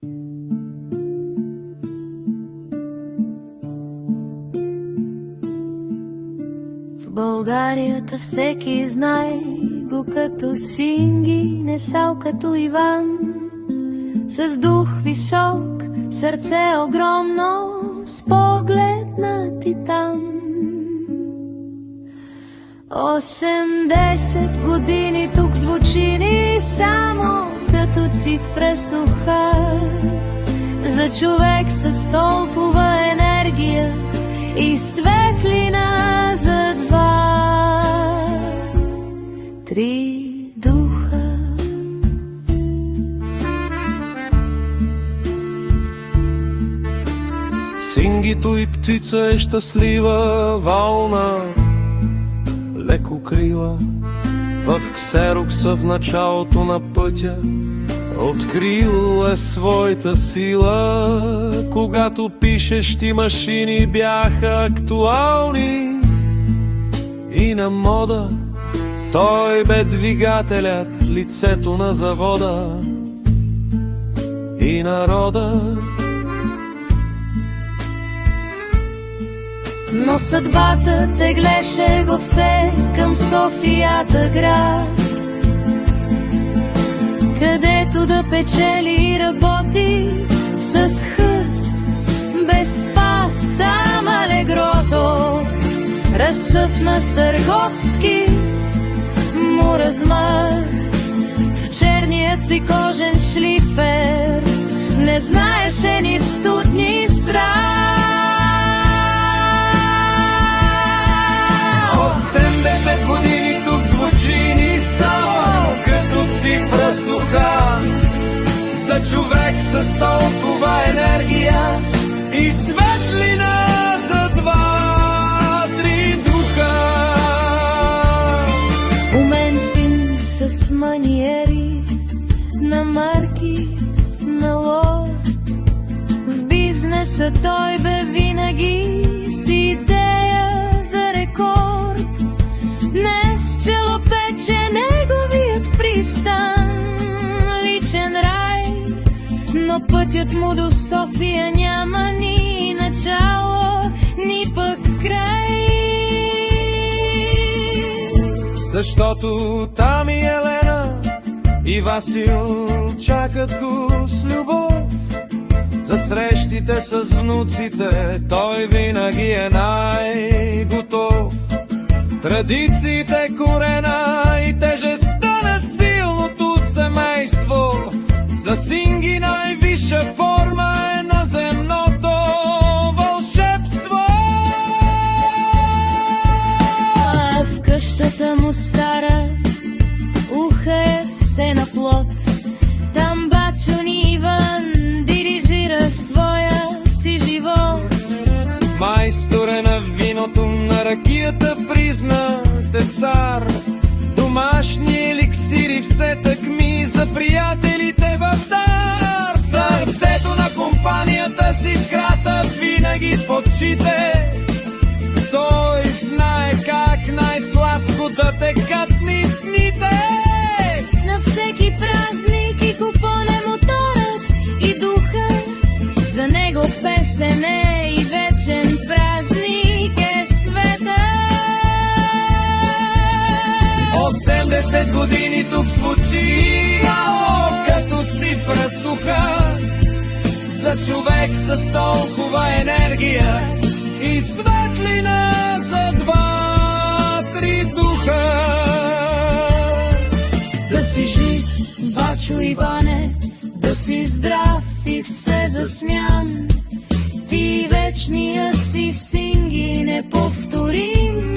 В Българията всеки знае го като Синги, не сал като Иван. С дух висок, сърце огромно, с поглед на титан. 80 години тук звучи ни само като цифра суха. За човек с толкова енергия и светлина за два, три духа. Сингито и птица е щастлива, вална, леко крила. В ксерокса в началото на пътя открил е своята сила. Когато пишещи машини бяха актуални и на мода, той бе двигателят, лицето на завода и народа. Но съдбата теглеше го все към Софията град, където да печели и работи с хъс, без спад. Там алегрото разцъфна с търговски му размах. В черният си кожен шлифер не знаеше ни студ, ни страх. 80 години тук звучи ни само като цифра суха. За човек с толкова енергия и светлина за два, три духа. Умен фин с маниери на маркиз, на лорд. В бизнеса той бе винаги с идея за рекорд. Днес чело пече неговият пристан, личен рай, но пътят му до София няма ни начало, ни пък край. Защото там и Елена и Васил чакат го с любов. За срещите с внуците той винаги е най-готов. Традициите, корена и тежестта на силното семейство. За Синги най-висша форма е на земното вълшебство. А в къщата му стара уха е все на плот. Там бачо ни Иван дирижира своя си живот. Майстор е на виното, на ракията признат е цар. Домашни еликсири все тъкми за приятелите в дар. Сърцето на компанията си скрата винаги в очите. Той знае как най-сладко да текат ни дните. На всеки празник и купоне моторът и духът, за него песен е и вечен празник е света. 80 години тук звучи само като цифра суха. За човек с толкова енергия и светлина за два, три духа. Да си жив, бачо Иване, да си здрав и все засмян. Ти вечния си Синги неповторим.